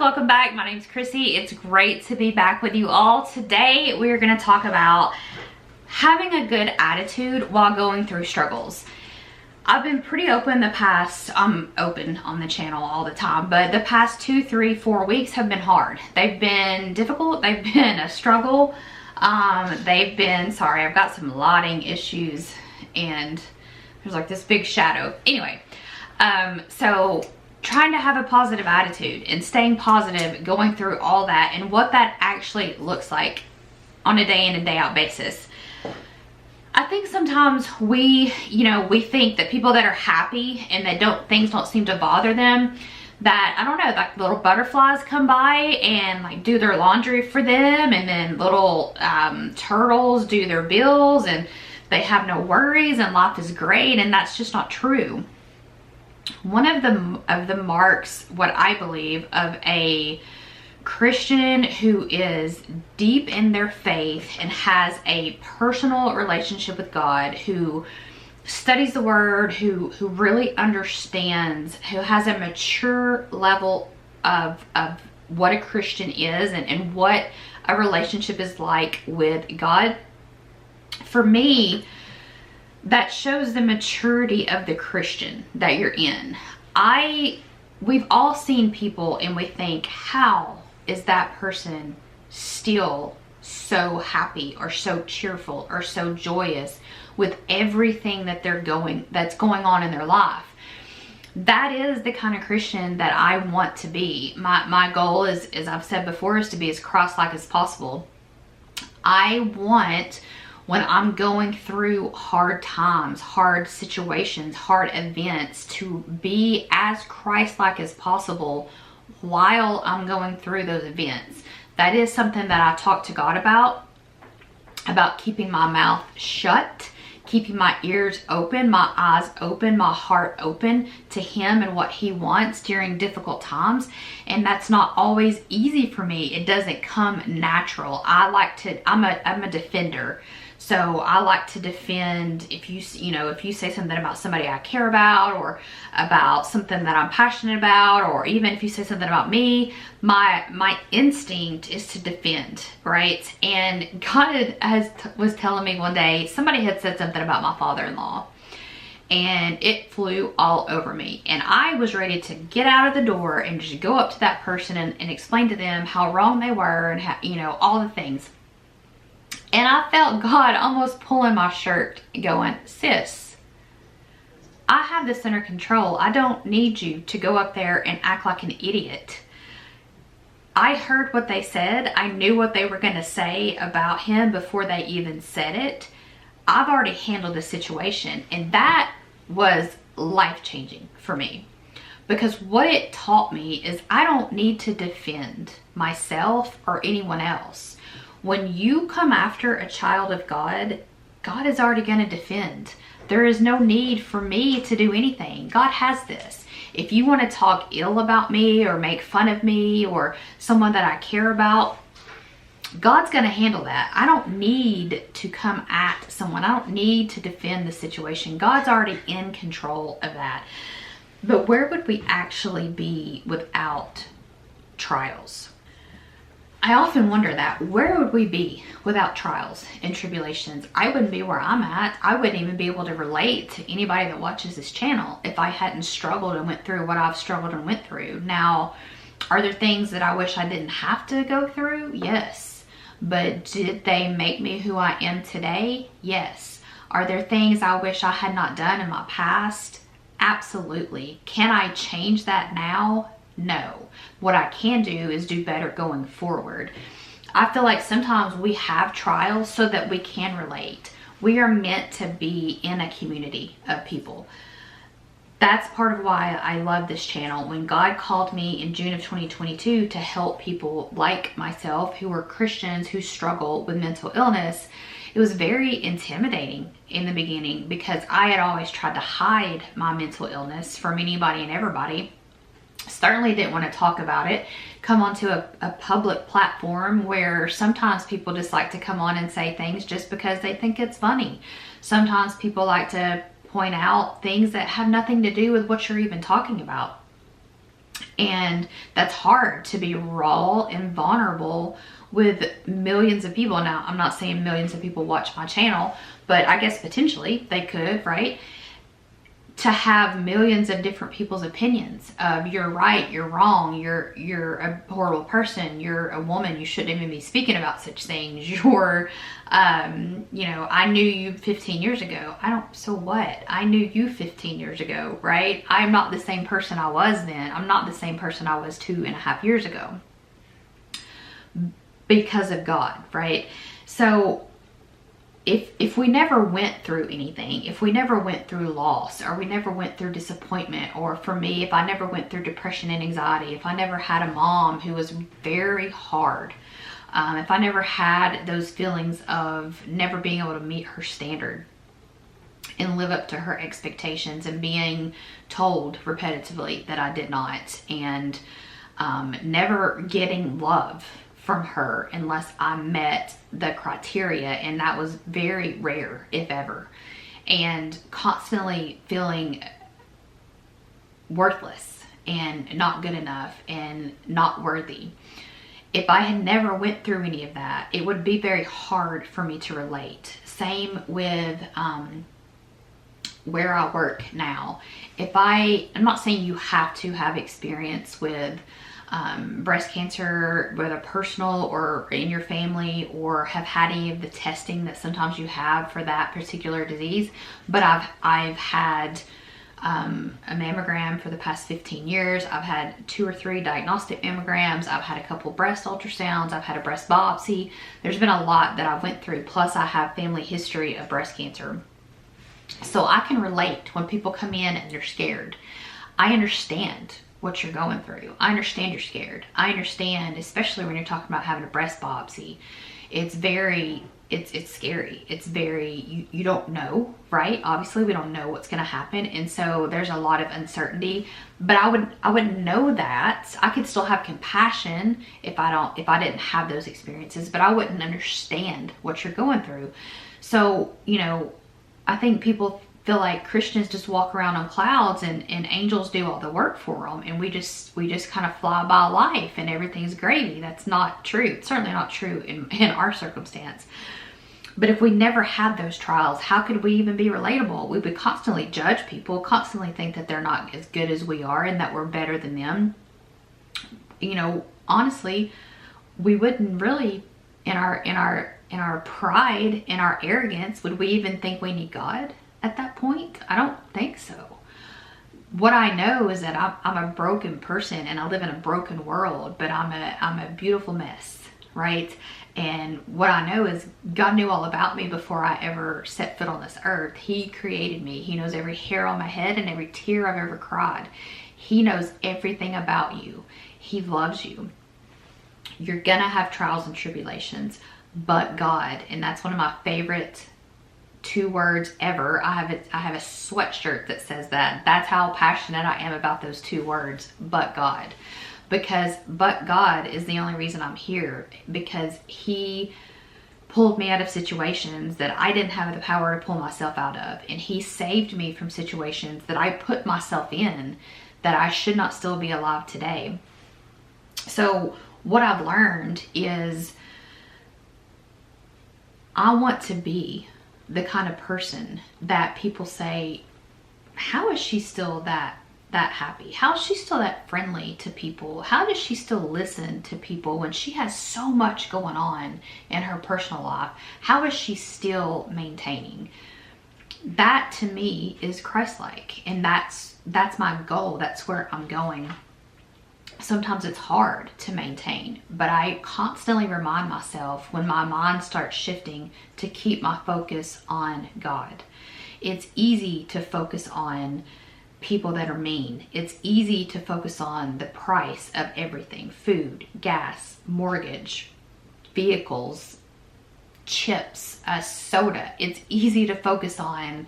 welcome back. My name's Chrissy. It's great to be back with you all. Today we are going to talk about having a good attitude while going through struggles. I've been pretty open the past, I'm open on the channel all the time, but the past 2, 3, 4 weeks have been hard. They've been difficult. They've been a struggle. They've been, sorry, I've got some lighting issues and there's like this big shadow. Anyway, so trying to have a positive attitude and staying positive, going through all that and what that actually looks like on a day in and day out basis. I think sometimes we think that people that are happy and that things don't seem to bother them, that, I don't know, like little butterflies come by and like do their laundry for them, and then little turtles do their bills and they have no worries and life is great, and that's just not true. One of the marks, what I believe, of a Christian who is deep in their faith and has a personal relationship with God, who studies the word, who really understands, who has a mature level of what a Christian is and what a relationship is like with God. For me, that shows the maturity of the Christian that you're in. We've all seen people and we think, how is that person still so happy or so cheerful or so joyous with everything that that's going on in their life? That is the kind of Christian that I want to be. My goal is, as I've said before, is to be as Christ-like as possible. I want, when I'm going through hard times, hard situations, hard events, to be as Christ-like as possible while I'm going through those events. That is something that I talk to God about keeping my mouth shut, keeping my ears open, my eyes open, my heart open to Him and what He wants during difficult times. And that's not always easy for me. It doesn't come natural. I'm a defender. So I like to defend. If you say something about somebody I care about, or about something that I'm passionate about, or even if you say something about me, my instinct is to defend, right? And God was telling me one day, somebody had said something about my father-in-law, and it flew all over me. And I was ready to get out of the door and just go up to that person and explain to them how wrong they were and how, all the things. And I felt God almost pulling my shirt going, sis, I have this under control. I don't need you to go up there and act like an idiot. I heard what they said. I knew what they were going to say about him before they even said it. I've already handled the situation. And that was life-changing for me. Because what it taught me is I don't need to defend myself or anyone else. When you come after a child of God, God is already going to defend. There is no need for me to do anything. God has this. If you want to talk ill about me or make fun of me or someone that I care about, God's going to handle that. I don't need to come at someone. I don't need to defend the situation. God's already in control of that. But where would we actually be without trials? I often wonder that. Where would we be without trials and tribulations? I wouldn't be where I'm at. I wouldn't even be able to relate to anybody that watches this channel if I hadn't struggled and went through what I've struggled and went through. Now, are there things that I wish I didn't have to go through? Yes. But did they make me who I am today? Yes. Are there things I wish I had not done in my past? Absolutely. Can I change that now? No. What I can do is do better going forward. I feel like sometimes we have trials so that we can relate. We are meant to be in a community of people. That's part of why I love this channel. When God called me in June of 2022 to help people like myself who are Christians who struggle with mental illness, it was very intimidating in the beginning because I had always tried to hide my mental illness from anybody and everybody. Certainly didn't want to talk about it, come onto a public platform where sometimes people just like to come on and say things just because they think it's funny. Sometimes people like to point out things that have nothing to do with what you're even talking about. And that's hard, to be raw and vulnerable with millions of people. Now, I'm not saying millions of people watch my channel, but I guess potentially they could, right? To have millions of different people's opinions of you're right, you're wrong, you're a horrible person, you're a woman, you shouldn't even be speaking about such things, you're you know, I knew you 15 years ago. So what? I knew you 15 years ago, right? I'm not the same person I was then. I'm not the same person I was 2.5 years ago, because of God, right? So if we never went through anything, if we never went through loss, or we never went through disappointment, or for me, if I never went through depression and anxiety, if I never had a mom who was very hard, if I never had those feelings of never being able to meet her standard and live up to her expectations, and being told repetitively that I did not, and never getting love from her unless I met the criteria, and that was very rare, if ever, and constantly feeling worthless and not good enough and not worthy. If I had never went through any of that, it would be very hard for me to relate. Same with where I work now. I'm not saying you have to have experience with breast cancer, whether personal or in your family, or have had any of the testing that sometimes you have for that particular disease, but I've had a mammogram for the past 15 years. I've had 2 or 3 diagnostic mammograms. I've had a couple breast ultrasounds. I've had a breast biopsy. There's been a lot that I went through. Plus I have family history of breast cancer. So I can relate when people come in and they're scared. I understand what you're going through. I understand you're scared. I understand, especially when you're talking about having a breast biopsy. It's scary. It's very, you don't know, right? Obviously we don't know what's going to happen. And so there's a lot of uncertainty, but I wouldn't know that. I could still have compassion if I didn't have those experiences, but I wouldn't understand what you're going through. So, you know, I think people feel like Christians just walk around on clouds and angels do all the work for them, and we just kind of fly by life and everything's gravy. That's not true. It's certainly not true in our circumstance. But if we never had those trials, how could we even be relatable? We would constantly judge people, constantly think that they're not as good as we are and that we're better than them. You know, honestly, we wouldn't really, in our pride, in our arrogance, would we even think we need God at that point? I don't think so. What I know is that I'm a broken person and I live in a broken world, but I'm a beautiful mess, right? And what I know is God knew all about me before I ever set foot on this earth. He created me. He knows every hair on my head and every tear I've ever cried. He knows everything about you. He loves you. You're gonna have trials and tribulations, but God, and that's one of my favorite 2 words ever. I have a sweatshirt that says that. That's how passionate I am about those 2 words, but God. Because but God is the only reason I'm here, because He pulled me out of situations that I didn't have the power to pull myself out of, and He saved me from situations that I put myself in that I should not still be alive today. So what I've learned is I want to be the kind of person that people say, how is she still that happy? How is she still that friendly to people? How does she still listen to people when she has so much going on in her personal life? How is she still maintaining? That to me is Christ-like, and that's my goal. That's where I'm going. Sometimes it's hard to maintain, but I constantly remind myself when my mind starts shifting to keep my focus on God. It's easy to focus on people that are mean. It's easy to focus on the price of everything: food, gas, mortgage, vehicles, chips, a soda. It's easy to focus on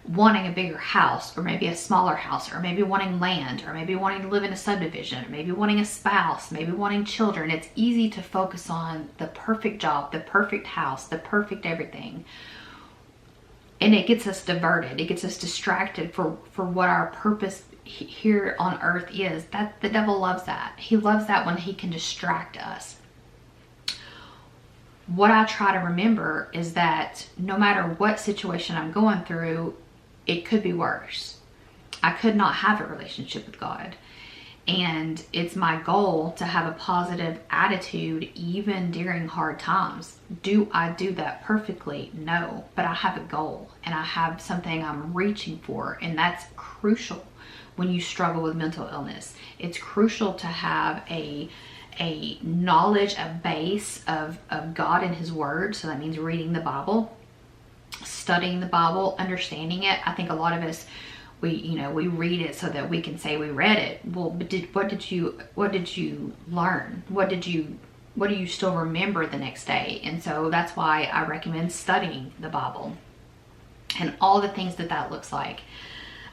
wanting a bigger house, or maybe a smaller house, or maybe wanting land, or maybe wanting to live in a subdivision, or maybe wanting a spouse, maybe wanting children. It's easy to focus on the perfect job, the perfect house, the perfect everything. And it gets us diverted. It gets us distracted for what our purpose here on earth is. That the devil loves that. He loves that when he can distract us. What I try to remember is that no matter what situation I'm going through, it could be worse. I could not have a relationship with God. And it's my goal to have a positive attitude even during hard times. Do I do that perfectly? No, but I have a goal and I have something I'm reaching for, and that's crucial when you struggle with mental illness. It's crucial to have a knowledge, a base of God and His Word. So that means reading the Bible, studying the Bible, understanding it. I think a lot of us, we read it so that we can say we read it. Well, but what did you learn? What do you still remember the next day? And so that's why I recommend studying the Bible and all the things that looks like.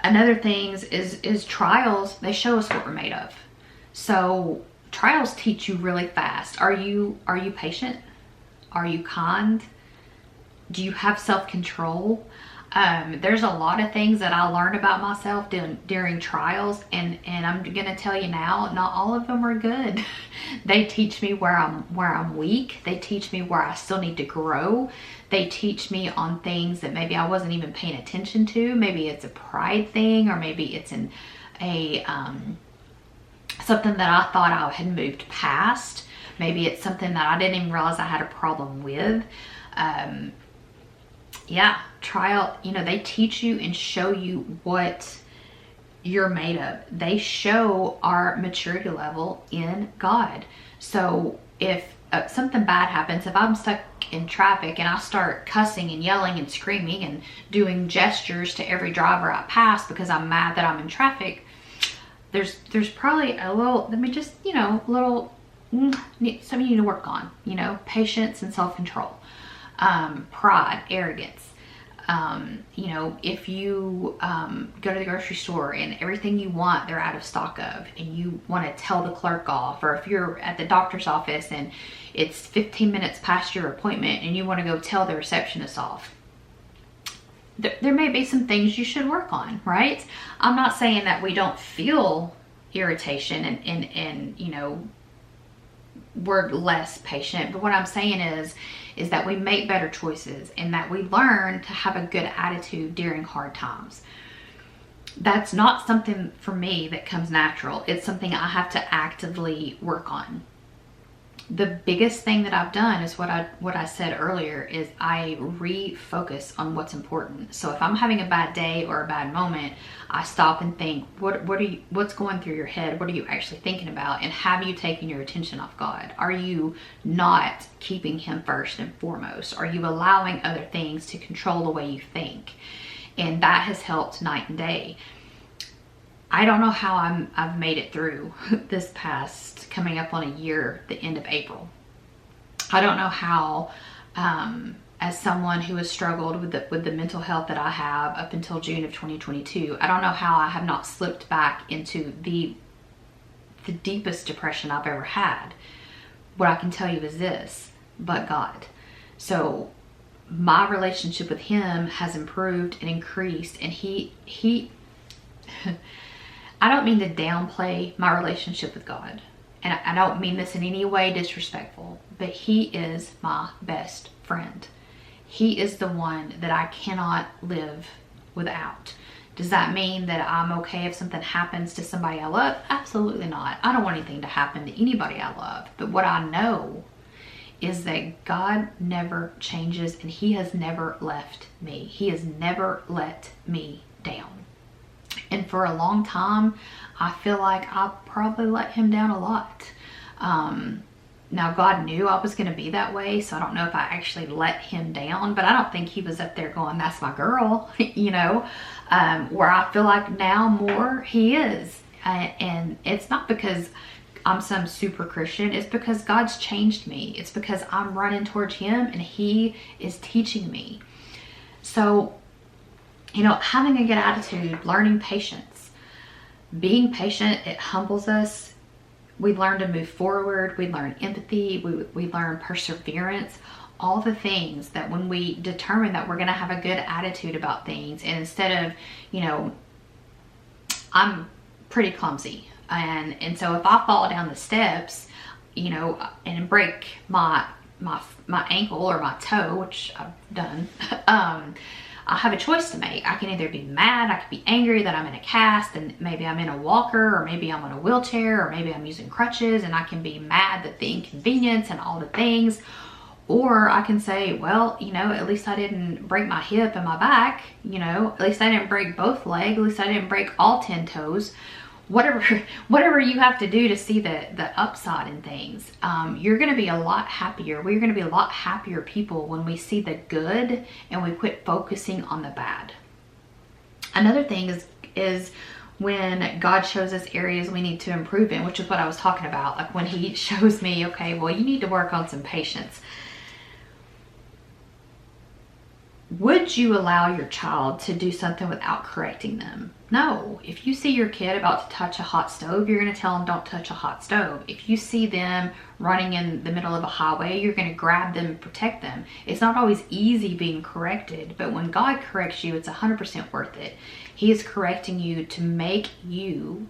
Another thing is trials. They show us what we're made of. So trials teach you really fast. Are you patient? Are you kind? Do you have self-control? There's a lot of things that I learned about myself during trials, and I'm gonna tell you now, not all of them are good. They teach me where I'm weak. They teach me where I still need to grow. They teach me on things that maybe I wasn't even paying attention to. Maybe it's a pride thing, or maybe it's something that I thought I had moved past. Maybe it's something that I didn't even realize I had a problem with. Trial, they teach you and show you what you're made of. They show our maturity level in God. So if something bad happens, if I'm stuck in traffic and I start cussing and yelling and screaming and doing gestures to every driver I pass because I'm mad that I'm in traffic, there's probably a little, something you need to work on, patience and self-control, pride, arrogance. If you go to the grocery store and everything you want they're out of stock of, and you want to tell the clerk off, or if you're at the doctor's office and it's 15 minutes past your appointment and you want to go tell the receptionist off, there may be some things you should work on, right? I'm not saying that we don't feel irritation and we're less patient, but what I'm saying is that we make better choices and that we learn to have a good attitude during hard times. That's not something for me that comes natural. It's something I have to actively work on. The biggest thing that I've done is what I said earlier, is I refocus on what's important. So if I'm having a bad day or a bad moment, I stop and think, what's going through your head? What are you actually thinking about? And have you taken your attention off God? Are you not keeping Him first and foremost? Are you allowing other things to control the way you think? And that has helped night and day. I don't know how I've made it through this past, coming up on a year, the end of April. I don't know how, as someone who has struggled with the mental health that I have up until June of 2022, I don't know how I have not slipped back into the deepest depression I've ever had. What I can tell you is this: but God. So my relationship with Him has improved and increased, and he I don't mean to downplay my relationship with God, and I don't mean this in any way disrespectful, but He is my best friend. He is the one that I cannot live without. Does that mean that I'm okay if something happens to somebody I love? Absolutely not. I don't want anything to happen to anybody I love. But what I know is that God never changes, and He has never left me. He has never let me down. And for a long time, I feel like I probably let Him down a lot. Now, God knew I was going to be that way, so I don't know if I actually let Him down, but I don't think He was up there going, that's my girl, where I feel like now more He is. And it's not because I'm some super Christian. It's because God's changed me. It's because I'm running towards Him and He is teaching me. So, having a good attitude, learning patience, being patient, it humbles us. We learn to move forward. We learn empathy. We learn perseverance. All the things that when we determine that we're going to have a good attitude about things, and instead of, I'm pretty clumsy. And so if I fall down the steps, you know, and break my ankle or my toe, which I've done, I have a choice to make. I can either be mad, I could be angry that I'm in a cast and maybe I'm in a walker, or maybe I'm on a wheelchair, or maybe I'm using crutches, and I can be mad at the inconvenience and all the things. Or I can say, well, you know, at least I didn't break my hip and my back, you know, at least I didn't break both legs, at least I didn't break all 10 toes. Whatever you have to do to see the upside in things, you're going to be a lot happier. We're going to be a lot happier people when we see the good and we quit focusing on the bad. Another thing is when God shows us areas we need to improve in, which is what I was talking about. Like when he shows me, okay, well, you need to work on some patience. Would you allow your child to do something without correcting them? No. If you see your kid about to touch a hot stove, you're going to tell them don't touch a hot stove. If you see them running in the middle of a highway, you're going to grab them and protect them. It's not always easy being corrected, but when God corrects you, it's 100% worth it. He is correcting you to make you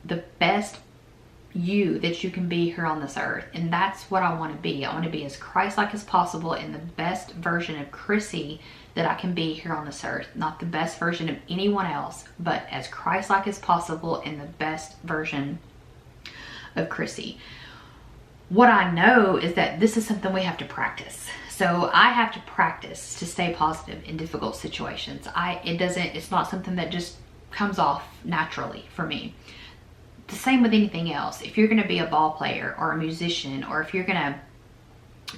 the best you that you can be here on this earth. And that's what I want to be. I want to be as Christ-like as possible in the best version of Chrissy that I can be here on this earth. Not the best version of anyone else, but as Christ-like as possible in the best version of Chrissy. What I know is that this is something we have to practice. So I have to practice to stay positive in difficult situations. It's not something that just comes off naturally for me. The same with anything else. If you're going to be a ball player or a musician, or if you're going to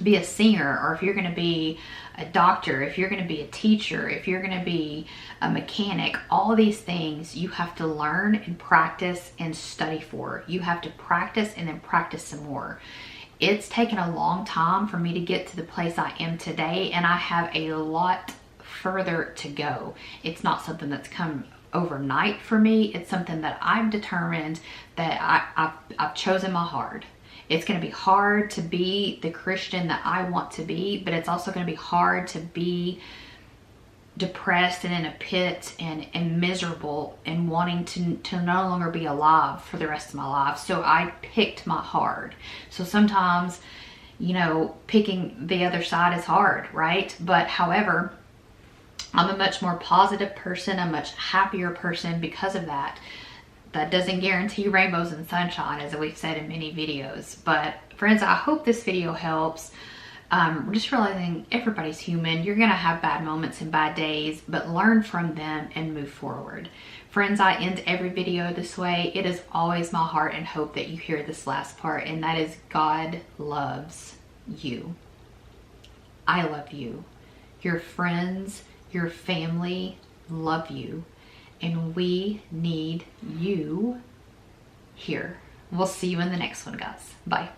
be a singer, or if you're going to be a doctor, if you're going to be a teacher, if you're going to be a mechanic, all these things you have to learn and practice and study for. You have to practice and then practice some more. It's taken a long time for me to get to the place I am today, and I have a lot further to go. It's not something that's come overnight for me. It's something that I've determined that I've chosen my hard. It's going to be hard to be the Christian that I want to be, but it's also going to be hard to be depressed and in a pit and miserable and wanting to no longer be alive for the rest of my life. So I picked my hard. So sometimes, you know, picking the other side is hard, right? But however, I'm a much more positive person, a much happier person because of that. That doesn't guarantee rainbows and sunshine, as we've said in many videos. But friends, I hope this video helps. Just realizing everybody's human. You're going to have bad moments and bad days, but learn from them and move forward. Friends, I end every video this way. It is always my heart and hope that you hear this last part, and that is God loves you. I love you. Your friends, your family love you, and we need you here. We'll see you in the next one, guys. Bye.